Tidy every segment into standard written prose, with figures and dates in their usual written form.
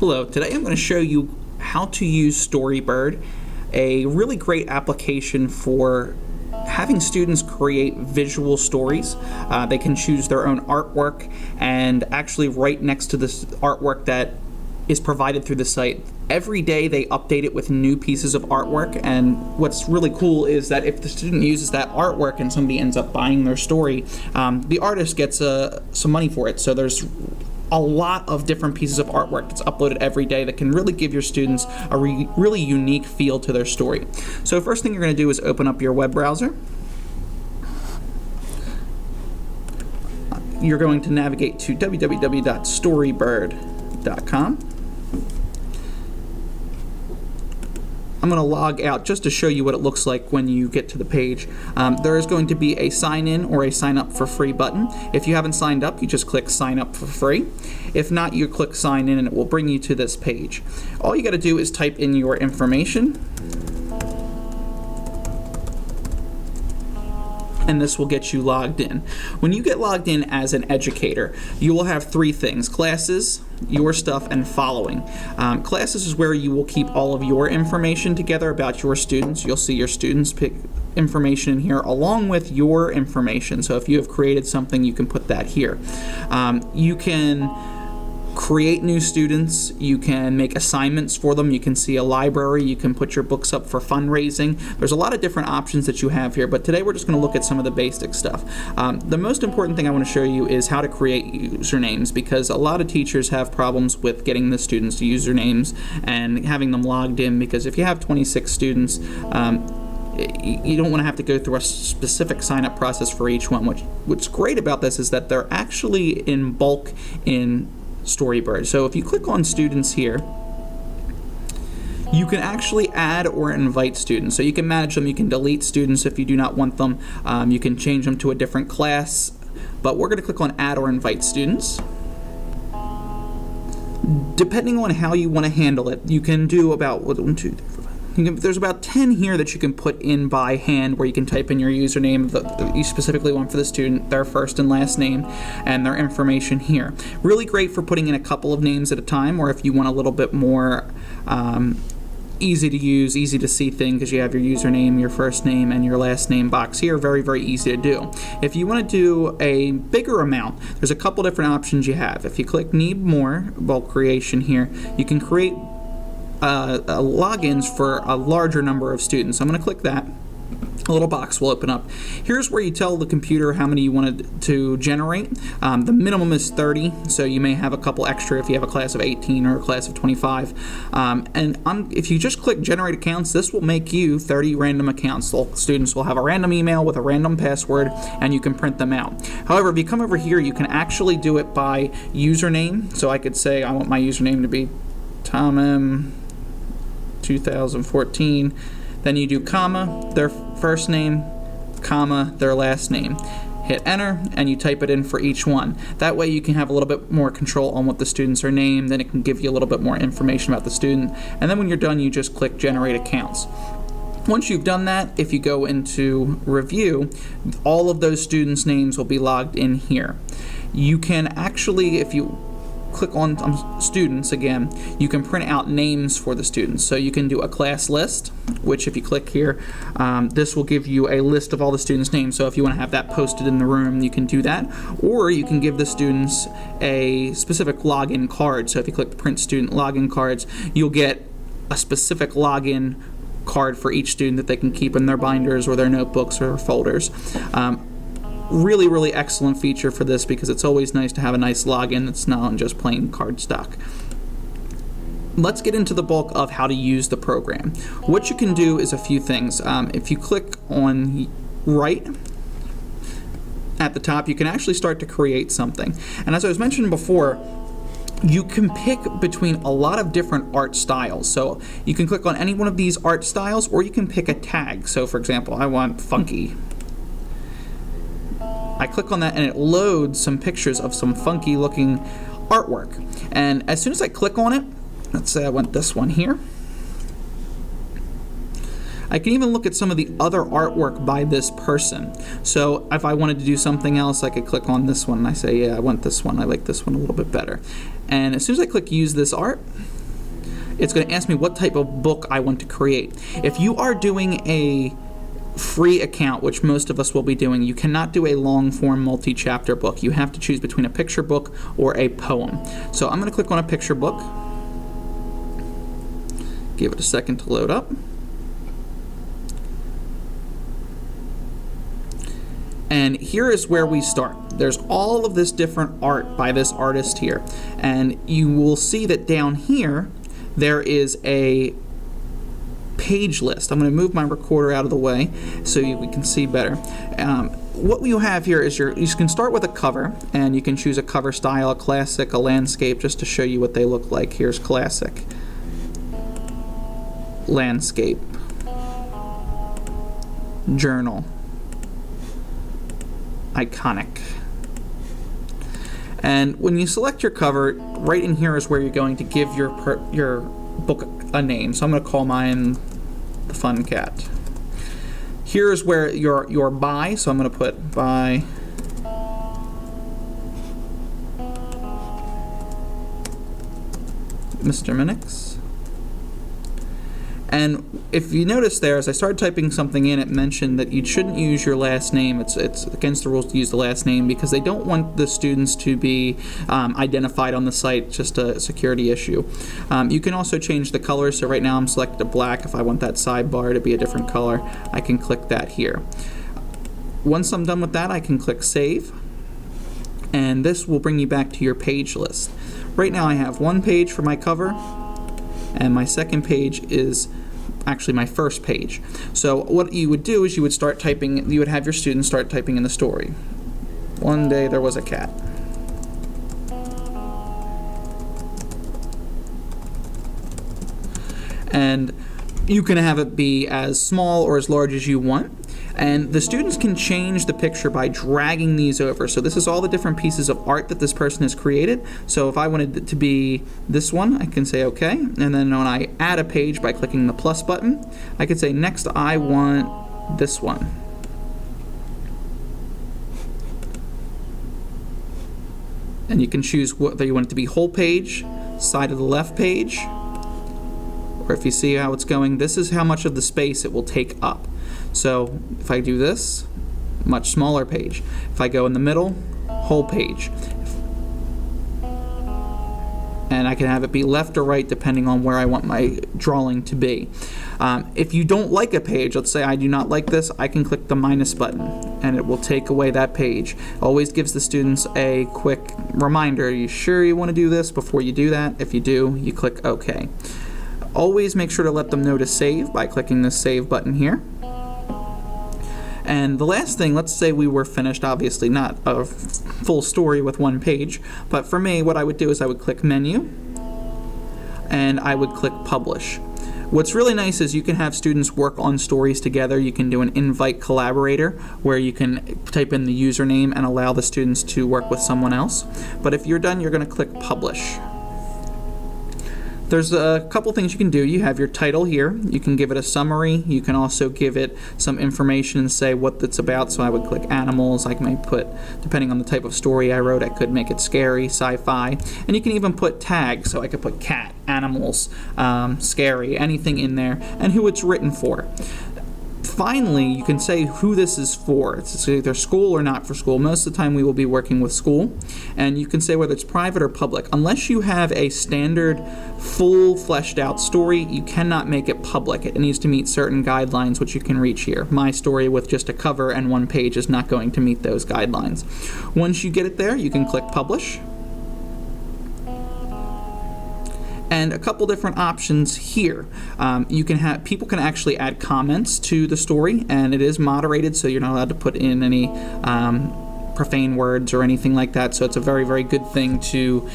Hello, today I'm going to show you how to use Storybird, a really great application for having students create visual stories. They can choose their own artwork, and actually right next to this artwork that is provided through the site, every day they update it with new pieces of artwork. And what's really cool is that if the student uses that artwork and somebody ends up buying their story, the artist gets some money for it. So there's a lot of different pieces of artwork that's uploaded every day that can really give your students a really unique feel to their story. So first thing you're going to do is open up your web browser. You're going to navigate to www.storybird.com. I'm going to log out just to show you what it looks like when you get to the page. There is going to be a sign in or a sign up for free button. If you haven't signed up, you just click sign up for free. If not, you click sign in and it will bring you to this page. All you got to do is type in your information, and this will get you logged in. When you get logged in as an educator, you will have three things: classes, your stuff, and following. Classes is where you will keep all of your information together about your students. You'll see your students pick information in here along with your information. So if you have created something, you can put that here. You can create new students, you can make assignments for them, you can see a library, you can put your books up for fundraising. There's a lot of different options that you have here, but today we're just going to look at some of the basic stuff. The most important thing I want to show you is how to create usernames, because a lot of teachers have problems with getting the students to usernames and having them logged in, because if you have 26 students, you don't want to have to go through a specific sign-up process for each one. What's great about this is that they're actually in bulk in Storybird. So if you click on students here, you can actually add or invite students. So you can manage them, you can delete students if you do not want them, you can change them to a different class, but we're going to click on add or invite students. Depending on how you want to handle it, you can do about there's about 10 here that you can put in by hand, where you can type in your username that you specifically want for the student, their first and last name, and their information here. Really great for putting in a couple of names at a time, or if you want a little bit more easy to use, easy to see thing, because you have your username, your first name, and your last name box here. Very, very easy to do. If you want to do a bigger amount, there's a couple different options you have. If you click Need More, bulk creation here, you can create logins for a larger number of students. So I'm going to click that. A little box will open up. Here's where you tell the computer how many you wanted to generate. The minimum is 30, so you may have a couple extra if you have a class of 18 or a class of 25. If you just click generate accounts, this will make you 30 random accounts. So students will have a random email with a random password, and you can print them out. However, if you come over here, you can actually do it by username. So I could say I want my username to be Tom M 2014. Then you do comma, their first name, comma, their last name. Hit enter, and you type it in for each one. That way you can have a little bit more control on what the students are named, then it can give you a little bit more information about the student. And then when you're done, you just click generate accounts. Once you've done that, if you go into review, all of those students' names will be logged in here. You can actually, if you click on students again, you can print out names for the students. So you can do a class list, which if you click here, this will give you a list of all the students' names. So if you want to have that posted in the room, you can do that. Or you can give the students a specific login card. So if you click print student login cards, you'll get a specific login card for each student that they can keep in their binders or their notebooks or folders. Really, really excellent feature for this, because it's always nice to have a nice login that's not on just plain cardstock. Let's get into the bulk of how to use the program. What you can do is a few things. If you click on right at the top, you can actually start to create something. And as I was mentioning before, you can pick between a lot of different art styles. So you can click on any one of these art styles, or you can pick a tag. So for example, I want funky. I click on that and it loads some pictures of some funky looking artwork. And as soon as I click on it, let's say I want this one here, I can even look at some of the other artwork by this person. So if I wanted to do something else, I could click on this one and I say, yeah, I want this one. I like this one a little bit better. And as soon as I click use this art, it's going to ask me what type of book I want to create. If you are doing a free account, which most of us will be doing, you cannot do a long-form multi-chapter book. You have to choose between a picture book or a poem. So I'm going to click on a picture book. Give it a second to load up. And here is where we start. There's all of this different art by this artist here. And you will see that down here, there is a page list. I'm going to move my recorder out of the way so we can see better. What you have here is you can start with a cover, and you can choose a cover style, a classic, a landscape, just to show you what they look like. Here's classic, landscape, journal, iconic. And when you select your cover, right in here is where you're going to give your book a name. So I'm going to call mine The Fun Cat. Here is where your by, so I'm going to put by Mr. Minix. And if you notice there, as I started typing something in, it mentioned that you shouldn't use your last name. It's against the rules to use the last name because they don't want the students to be identified on the site, just a security issue. You can also change the color, so right now I'm selected to black. If I want that sidebar to be a different color, I can click that here. Once I'm done with that, I can click Save, and this will bring you back to your page list. Right now I have one page for my cover, and my second page is actually my first page. So what you would do is you would start typing, you would have your students start typing in the story. One day there was a cat. And you can have it be as small or as large as you want. And the students can change the picture by dragging these over. So this is all the different pieces of art that this person has created. So if I wanted it to be this one, I can say OK. And then when I add a page by clicking the plus button, I can say next I want this one. And you can choose whether you want it to be whole page, side of the left page, or if you see how it's going, this is how much of the space it will take up. So if I do this, much smaller page. If I go in the middle, whole page. And I can have it be left or right depending on where I want my drawing to be. If you don't like a page, let's say I do not like this, I can click the minus button and it will take away that page. Always gives the students a quick reminder, are you sure you want to do this before you do that? If you do, you click OK. Always make sure to let them know to save by clicking the save button here. And the last thing, let's say we were finished, obviously not a full story with one page, but for me what I would do is I would click menu and I would click publish. What's really nice is you can have students work on stories together. You can do an invite collaborator where you can type in the username and allow the students to work with someone else. But if you're done, you're going to click publish. There's a couple things you can do. You have your title here. You can give it a summary. You can also give it some information and say what it's about. So I would click animals. I might put, depending on the type of story I wrote, I could make it scary, sci-fi. And you can even put tags. So I could put cat, animals, scary, anything in there, and who it's written for. Finally, you can say who this is for. It's either school or not for school. Most of the time we will be working with school. And you can say whether it's private or public. Unless you have a standard, full, fleshed out story, you cannot make it public. It needs to meet certain guidelines, which you can reach here. My story with just a cover and one page is not going to meet those guidelines. Once you get it there, you can click publish. And a couple different options here. You can have people can actually add comments to the story, and it is moderated, so you're not allowed to put in any profane words or anything like that. So it's a very, very good thing to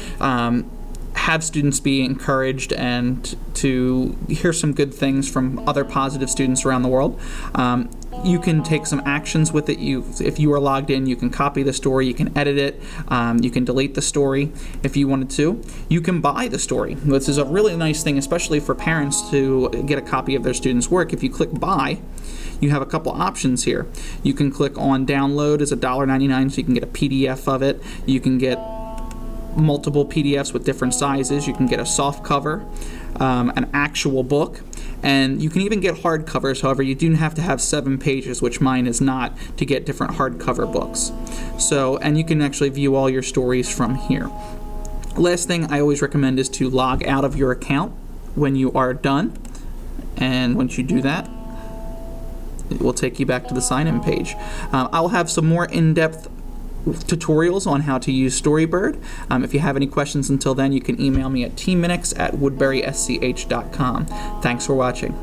have students be encouraged and to hear some good things from other positive students around the world. You can take some actions with it. If you are logged in, you can copy the story, you can edit it, you can delete the story if you wanted to. You can buy the story. This is a really nice thing, especially for parents to get a copy of their students' work. If you click buy, you have a couple options here. You can click on download as $1.99, so you can get a PDF of it. You can get multiple PDFs with different sizes. You can get a soft cover, an actual book, and you can even get hardcovers. However, you do have to have 7 pages, which mine is not, to get different hardcover books. And you can actually view all your stories from here. Last thing I always recommend is to log out of your account when you are done, and once you do that, it will take you back to the sign-in page. I'll have some more in-depth tutorials on how to use Storybird. If you have any questions until then, you can email me at tminix@woodburysch.com. Thanks for watching.